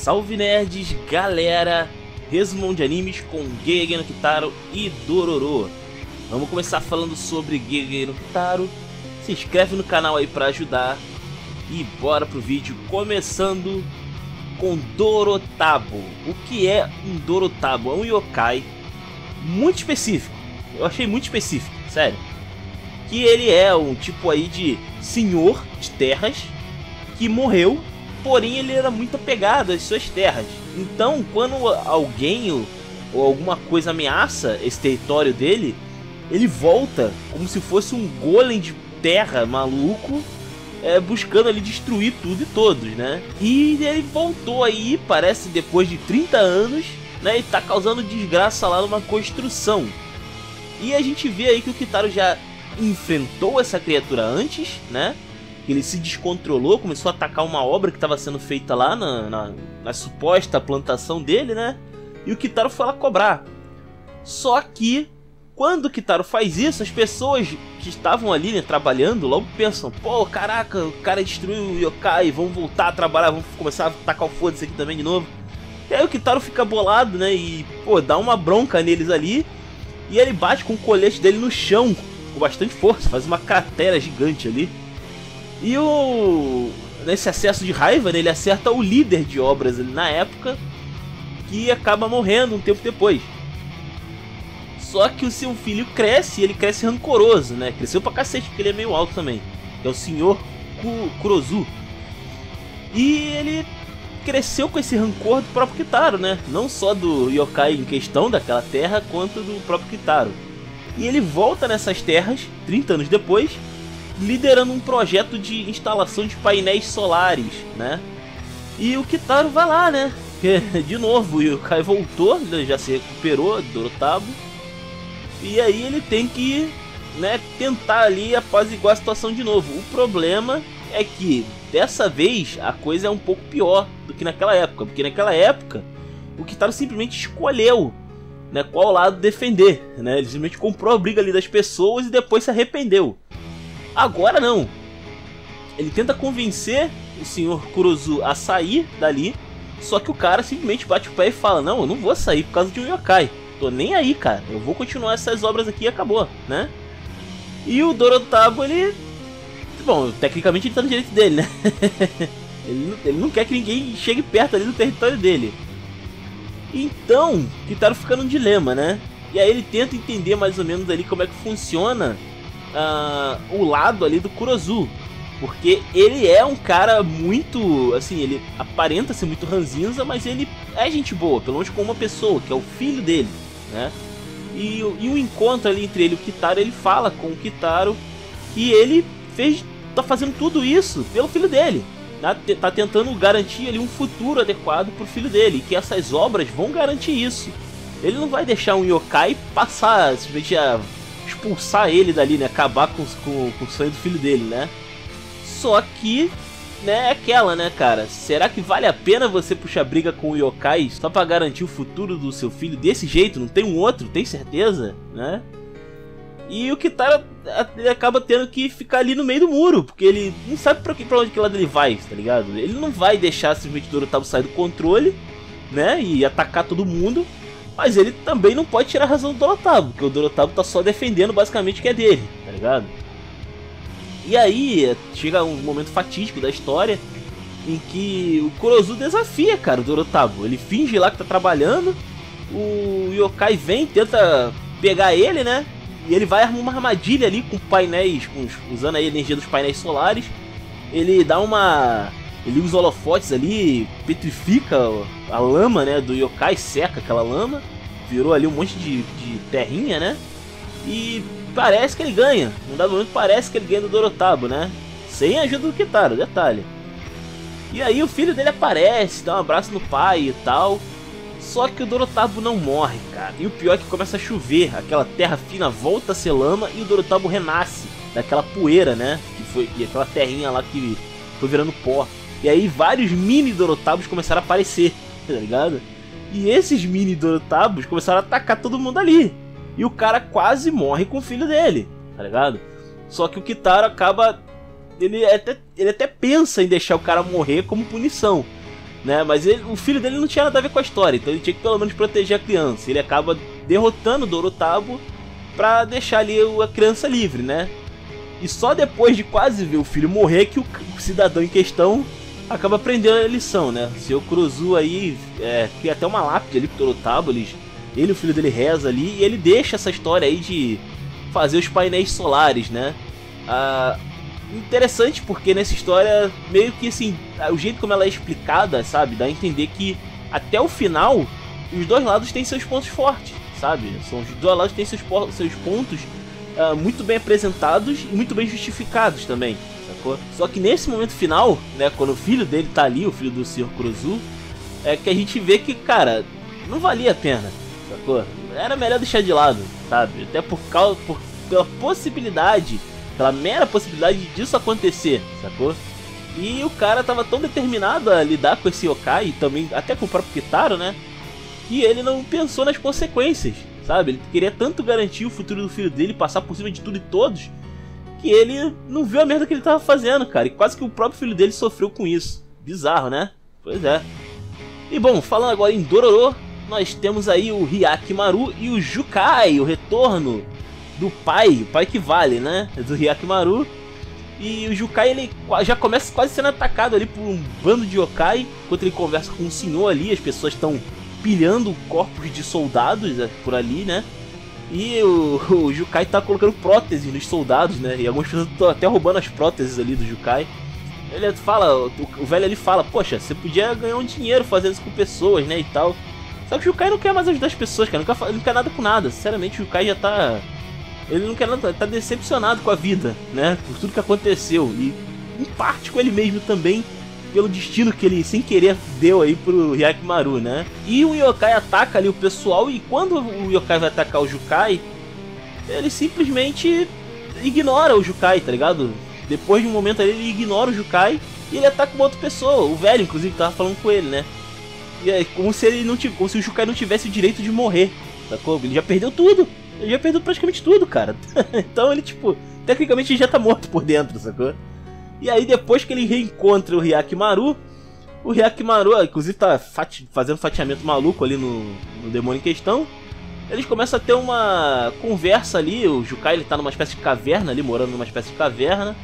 Salve nerds, galera! Resumão de animes com Gegege no Kitaro e Dororo. Vamos começar falando sobre Gegege no Kitaro. Se inscreve no canal aí pra ajudar. E bora pro vídeo, começando com Dorotabo. O que é um Dorotabo? É um yokai muito específico. Eu achei muito específico, sério. Que ele é um tipo aí de senhor de terras que morreu, porém ele era muito apegado às suas terras. Então quando alguém ou alguma coisa ameaça esse território dele, ele volta como se fosse um golem de terra maluco, buscando ali destruir tudo e todos, né? E ele voltou aí, parece depois de 30 anos, né? E tá causando desgraça lá numa construção. E a gente vê aí que o Kitaro já enfrentou essa criatura antes, né? Ele se descontrolou, começou a atacar uma obra que estava sendo feita lá na suposta plantação dele, né? E o Kitaro foi lá cobrar. Só que quando o Kitaro faz isso, as pessoas que estavam ali, né, trabalhando, logo pensam: pô, caraca, o cara destruiu o yokai, vamos voltar a trabalhar, vamos começar a tacar o foda-se aqui também de novo. E aí o Kitaro fica bolado, né, e pô, dá uma bronca neles ali. E ele bate com o colete dele no chão com bastante força, faz uma cratera gigante ali. E nesse acesso de raiva, né, ele acerta o líder de obras ali na época, que acaba morrendo um tempo depois. Só que o seu filho cresce, e ele cresce rancoroso, né? Cresceu pra cacete, porque ele é meio alto também. Que é o Sr. Kurozu. E ele cresceu com esse rancor do próprio Kitaro, né? Não só do yokai em questão daquela terra, quanto do próprio Kitaro. E ele volta nessas terras, 30 anos depois, liderando um projeto de instalação de painéis solares, né? E o Kitaro vai lá, né? De novo, o yokai voltou, ele já se recuperou, Dorotabo. E aí ele tem que, né, tentar ali apaziguar a situação de novo. O problema é que dessa vez a coisa é um pouco pior do que naquela época, porque naquela época o Kitaro simplesmente escolheu, né, qual lado defender, né? Ele simplesmente comprou a briga ali das pessoas e depois se arrependeu. Agora não. Ele tenta convencer o Sr. Kurozu a sair dali, só que o cara simplesmente bate o pé e fala: não, eu não vou sair por causa de um yokai. Tô nem aí, cara. Eu vou continuar essas obras aqui e acabou, né? E o Dorotabo, ele... bom, tecnicamente ele tá no direito dele, né? ele não quer que ninguém chegue perto ali do território dele. Então, Kitaro fica num dilema, né? E aí ele tenta entender mais ou menos ali como é que funciona o lado ali do Kurozu. Porque ele é um cara muito, assim, ele aparenta ser muito ranzinza, mas ele é gente boa, pelo menos com uma pessoa, que é o filho dele, né? E o encontro ali entre ele e o Kitaro, ele fala com o Kitaro que ele tá fazendo tudo isso pelo filho dele, né? Tá tentando garantir ali um futuro adequado pro filho dele, e que essas obras vão garantir isso. Ele não vai deixar um yokai passar, simplesmente a expulsar ele dali, né? Acabar com o sonho do filho dele, né? Só que, né, é aquela, né, cara? Será que vale a pena você puxar briga com o yokai só pra garantir o futuro do seu filho desse jeito? Não tem um outro, tem certeza, né? E o Kitaro, ele acaba tendo que ficar ali no meio do muro, porque ele não sabe pra onde que lado ele vai, tá ligado? Ele não vai deixar simplesmente o Dorotabo sair do controle, né, e atacar todo mundo. Mas ele também não pode tirar a razão do Dorotabo, porque o Dorotabo tá só defendendo basicamente o que é dele, tá ligado? E aí chega um momento fatídico da história em que o Kurozu desafia, cara, o Dorotabo. Ele finge lá que tá trabalhando, o yokai vem, tenta pegar ele, né? E ele vai armar uma armadilha ali com painéis, usando a energia dos painéis solares. Ele dá ele usa holofotes ali, petrifica a lama, né, do yokai, seca aquela lama. Virou ali um monte de terrinha, né? E parece que ele ganha. Num dado momento parece que ele ganha do Dorotabo, né? Sem a ajuda do Kitaro, detalhe. E aí o filho dele aparece, dá um abraço no pai e tal. Só que o Dorotabo não morre, cara. E o pior é que começa a chover. Aquela terra fina volta a ser lama e o Dorotabo renasce daquela poeira, né? E aquela terrinha lá que foi virando pó. E aí vários mini Dorotabos começaram a aparecer, tá ligado? E esses mini Dorotabos começaram a atacar todo mundo ali. E o cara quase morre com o filho dele, tá ligado? Só que o Kitaro acaba... Ele até pensa em deixar o cara morrer como punição. né? Mas o filho dele não tinha nada a ver com a história, então ele tinha que pelo menos proteger a criança. Ele acaba derrotando o Dorotabo pra deixar ali a criança livre, né? E só depois de quase ver o filho morrer que o cidadão em questão acaba aprendendo a lição, né? O Sr. Kurozu aí cria até uma lápide ali pro Dorotabo, ele e o filho dele reza ali, e ele deixa essa história aí de fazer os painéis solares, né? Interessante porque nessa história, meio que assim, o jeito como ela é explicada, sabe? Dá a entender que até o final, os dois lados têm seus pontos fortes, sabe? Os dois lados têm seus pontos muito bem apresentados e muito bem justificados também, sacou? Só que nesse momento final, né, quando o filho dele tá ali, o filho do Sr. Kurozu, é que a gente vê que, cara, não valia a pena, sacou? Era melhor deixar de lado, sabe? Até pela possibilidade, pela mera possibilidade disso acontecer, sacou? E o cara tava tão determinado a lidar com esse yokai, e também até com o próprio Kitaro, né, que ele não pensou nas consequências, sabe? Ele queria tanto garantir o futuro do filho dele, passar por cima de tudo e todos, que ele não viu a merda que ele tava fazendo, cara. E quase que o próprio filho dele sofreu com isso. Bizarro, né? Pois é. E bom, falando agora em Dororo, nós temos aí o Hyakimaru e o Jukai, o retorno do pai, o pai que vale, né? Do Hyakimaru. E o Jukai, ele já começa quase sendo atacado ali por um bando de yokai, enquanto ele conversa com um senhor ali, as pessoas estão pilhando corpos de soldados por ali, né? E o Jukai tá colocando próteses nos soldados, né? E algumas pessoas estão até roubando as próteses ali do Jukai. Ele fala, o velho ali fala, poxa, você podia ganhar um dinheiro fazendo isso com pessoas, né, e tal. Só que o Jukai não quer mais ajudar as pessoas, cara, ele não quer nada com nada. Sinceramente, o Jukai já tá... Ele não quer nada, tá decepcionado com a vida, né? Por tudo que aconteceu. E em parte com ele mesmo também, pelo destino que ele, sem querer, deu aí pro Hyakimaru, né? E o yokai ataca ali o pessoal, e quando o yokai vai atacar o Jukai, ele simplesmente ignora o Jukai, tá ligado? Depois de um momento ali, ele ignora o Jukai e ele ataca uma outra pessoa, o velho, inclusive, que tava falando com ele, né? E é como se o Jukai não tivesse o direito de morrer, sacou? Ele já perdeu tudo, ele já perdeu praticamente tudo, cara. Então ele, tipo, tecnicamente já tá morto por dentro, sacou? E aí depois que ele reencontra o Hyakimaru, inclusive tá fazendo fatiamento maluco ali no demônio em questão. Eles começam a ter uma conversa ali, o Jukai ele tá numa espécie de caverna ali, morando numa espécie de caverna,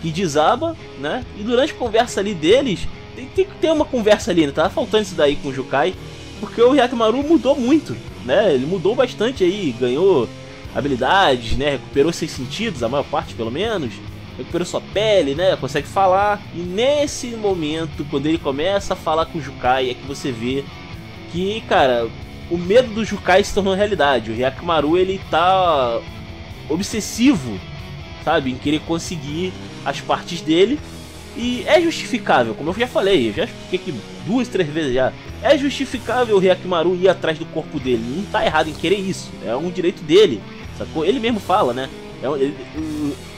que desaba, né? E durante a conversa ali deles, tem que ter uma conversa ali, né? Tá faltando isso daí com o Jukai, porque o Hyakimaru mudou muito, né? Ele mudou bastante aí, ganhou habilidades, né? Recuperou seus sentidos, a maior parte pelo menos. Recuperou sua pele, né? Consegue falar. E nesse momento, quando ele começa a falar com o Jukai, é que você vê que, cara, o medo do Jukai se tornou realidade. O Hyakimaru, ele tá obsessivo, sabe? Em querer conseguir as partes dele. E é justificável, como eu já falei, eu já expliquei aqui 2, 3 vezes já. É justificável o Hyakimaru ir atrás do corpo dele. Não tá errado em querer isso. É um direito dele, sacou? Ele mesmo fala, né?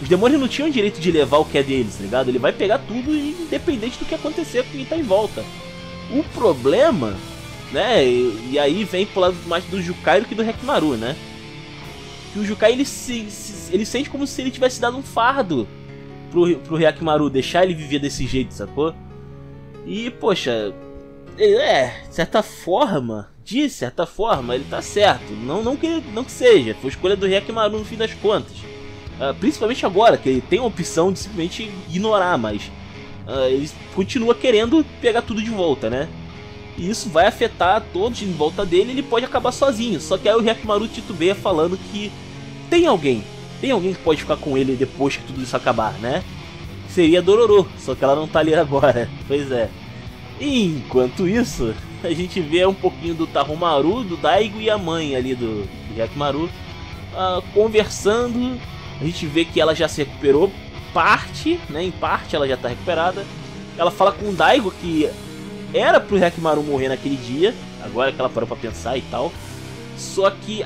Os demônios não tinham direito de levar o que é deles, tá ligado? Ele vai pegar tudo, independente do que acontecer com quem tá em volta. O problema, né, e aí vem pro lado mais do Jukai do que do Hyakimaru, né? Que o Jukai, ele sente como se ele tivesse dado um fardo pro Hyakimaru, deixar ele viver desse jeito, sacou? E, poxa, de certa forma, ele tá certo. Não que seja, foi escolha do Hyakimaru no fim das contas. Principalmente agora, que ele tem a opção de simplesmente ignorar, mas ele continua querendo pegar tudo de volta, né? E isso vai afetar todos em volta dele, ele pode acabar sozinho. Só que aí o Hyakimaru titubeia falando que tem alguém que pode ficar com ele depois que tudo isso acabar, né? Seria Dororo, só que ela não tá ali agora, pois é. E enquanto isso, a gente vê um pouquinho do Tarumaru, do Daigo e a mãe ali do Hyakimaru conversando. A gente vê que ela já se recuperou parte, né? Em parte ela já tá recuperada. Ela fala com o Daigo que era pro Hyakimaru morrer naquele dia, agora que ela parou pra pensar e tal. Só que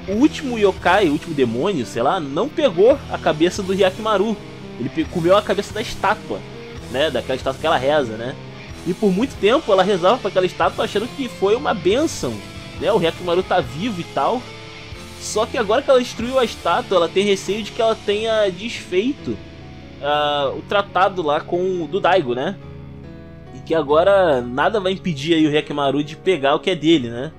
o último yokai, o último demônio, sei lá, não pegou a cabeça do Hyakimaru. Ele comeu a cabeça da estátua, né? Daquela estátua que ela reza, né? E por muito tempo ela rezava para aquela estátua achando que foi uma bênção, né? O Hyakimaru tá vivo e tal. Só que agora que ela destruiu a estátua, ela tem receio de que ela tenha desfeito o tratado lá do Daigo, né? E que agora nada vai impedir aí o Hyakkimaru de pegar o que é dele, né?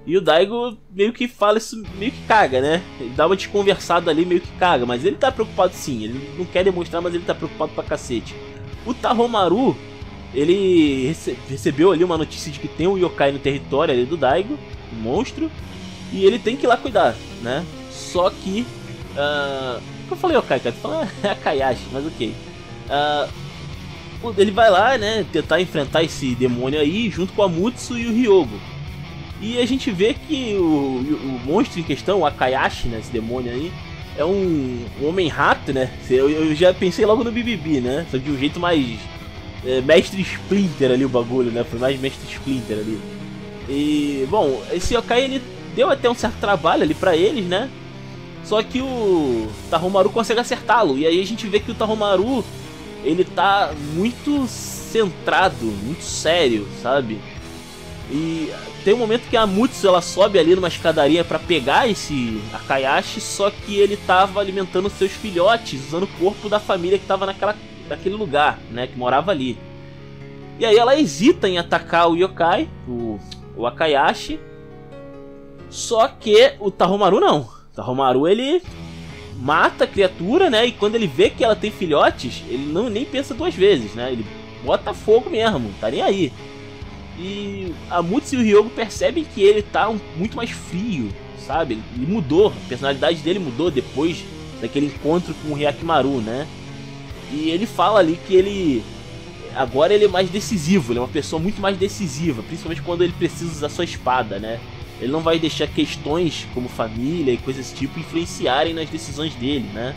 E o Daigo meio que fala isso, meio que caga, né? Ele dá uma desconversada ali, meio que caga. Mas ele tá preocupado sim, ele não quer demonstrar, mas ele tá preocupado pra cacete. O Tahomaru, ele recebeu ali uma notícia de que tem um yokai no território ali do Daigo, um monstro. E ele tem que ir lá cuidar, né? Só que... eu falei yokai, cara, tu fala Akayashi, mas ok. Ele vai lá, né, tentar enfrentar esse demônio aí, junto com a Mutsu e o Ryogo. E a gente vê que o monstro em questão, o Akayashi, né, esse demônio aí, é um homem-rato, né? Eu já pensei logo no BBB, né? Só de um jeito mais... Mestre Splinter ali o bagulho, né? Foi mais Mestre Splinter ali. E, bom, esse yokai, ele deu até um certo trabalho ali pra eles, né? Só que o Tahomaru consegue acertá-lo. E aí a gente vê que o Tahomaru, ele tá muito centrado, muito sério, sabe? E tem um momento que a Mutsu, ela sobe ali numa escadaria pra pegar esse Akayashi, só que ele tava alimentando seus filhotes usando o corpo da família que tava naquele lugar, né, que morava ali. E aí ela hesita em atacar o yokai, o Akayashi, só que o Tahomaru não. O Tahomaru, ele mata a criatura, né, e quando ele vê que ela tem filhotes, ele nem pensa duas vezes, né, ele bota fogo mesmo, tá nem aí. E a Mutsu e o Ryogo percebem que ele tá muito mais frio, sabe? Ele mudou, a personalidade dele mudou depois daquele encontro com o Hyakkimaru, né? E ele fala ali que agora ele é mais decisivo, ele é uma pessoa muito mais decisiva, principalmente quando ele precisa usar sua espada, né? Ele não vai deixar questões como família e coisas desse tipo influenciarem nas decisões dele, né?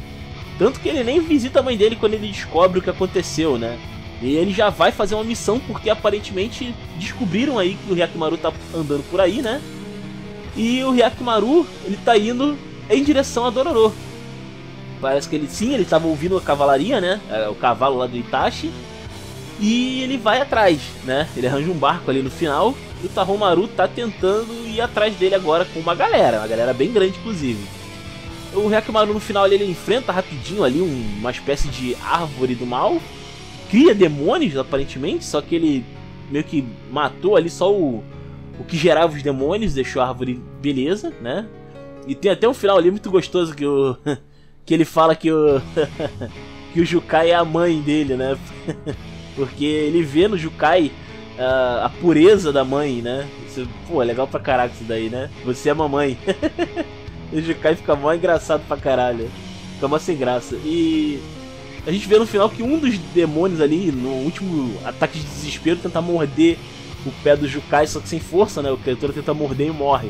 Tanto que ele nem visita a mãe dele quando ele descobre o que aconteceu, né? E ele já vai fazer uma missão porque aparentemente descobriram aí que o Hyakkimaru tá andando por aí, né? E o Hyakkimaru, ele tá indo em direção a Dororo. Parece que ele tava ouvindo a cavalaria, né? O cavalo lá do Itachi. E ele vai atrás, né? Ele arranja um barco ali no final. E o Tahomaru tá tentando ir atrás dele agora com uma galera bem grande inclusive. O Hyakkimaru no final ele enfrenta rapidinho ali uma espécie de árvore do mal. Cria demônios, aparentemente, só que ele meio que matou ali só o que gerava os demônios, deixou a árvore beleza, né? E tem até um final ali muito gostoso que que ele fala que que o Jukai é a mãe dele, né? Porque ele vê no Jukai a pureza da mãe, né? Isso, pô, é legal pra caraca isso daí, né? Você é mamãe. E o Jukai fica mó engraçado pra caralho. Fica mó sem graça. E a gente vê no final que um dos demônios ali, no último ataque de desespero, tenta morder o pé do Jukai, só que sem força, né? O criatura tenta morder e morre.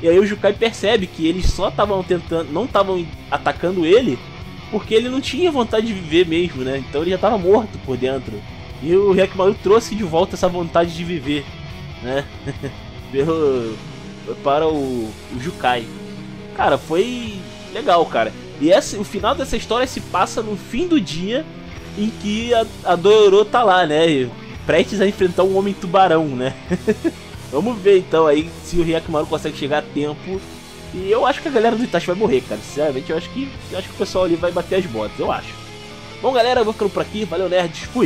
E aí o Jukai percebe que eles só estavam tentando, não estavam atacando ele, porque ele não tinha vontade de viver mesmo, né? Então ele já estava morto por dentro. E o Hyakkimaru trouxe de volta essa vontade de viver, né? Para o Jukai. Cara, foi legal, cara. E o final dessa história se passa no fim do dia em que a Dororo tá lá, né? Prestes a enfrentar um homem tubarão, né? Vamos ver então aí se o Hyakkimaru consegue chegar a tempo. E eu acho que a galera do Itachi vai morrer, cara. Sinceramente, eu acho que o pessoal ali vai bater as botas, eu acho. Bom, galera, eu vou ficando por aqui. Valeu, nerds. Fui!